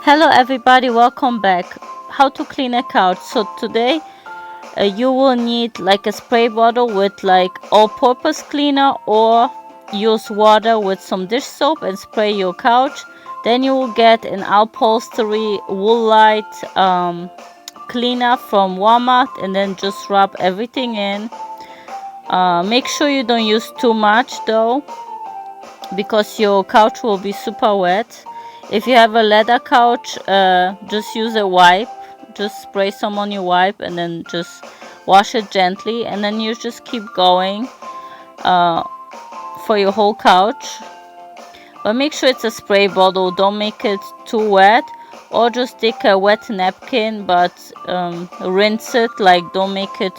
Hello everybody, welcome back. How to clean a couch. So today you will need like a spray bottle with like all-purpose cleaner, or use water with some dish soap and spray your couch. Then you will get an upholstery Woolite cleaner from Walmart, and then just rub everything in. Make sure you don't use too much though, because your couch will be super wet. If you have a leather couch, just use a wipe. Just spray some on your wipe and then just wash it gently, and then you just keep going for your whole couch. But make sure it's a spray bottle, don't make it too wet, or just take a wet napkin, but rinse it, like don't make it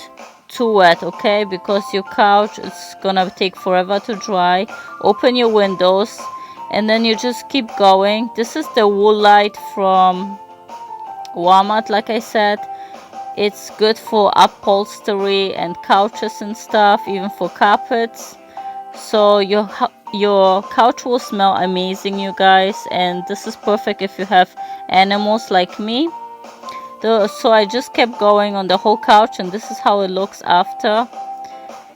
too wet, okay? Because your couch, it's gonna take forever to dry. Open your windows and then you just keep going. This is the Woolite from Walmart, like I said. It's good for upholstery and couches and stuff, even for carpets. So your couch will smell amazing, you guys, and this is perfect if you have animals like me. So I just kept going on the whole couch, and this is how it looks after.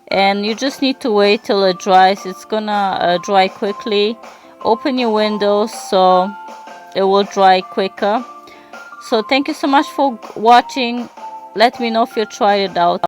And you just need to wait till it dries. It's gonna dry quickly. Open your windows so it will dry quicker. So thank you so much for watching. Let me know if you tried it out.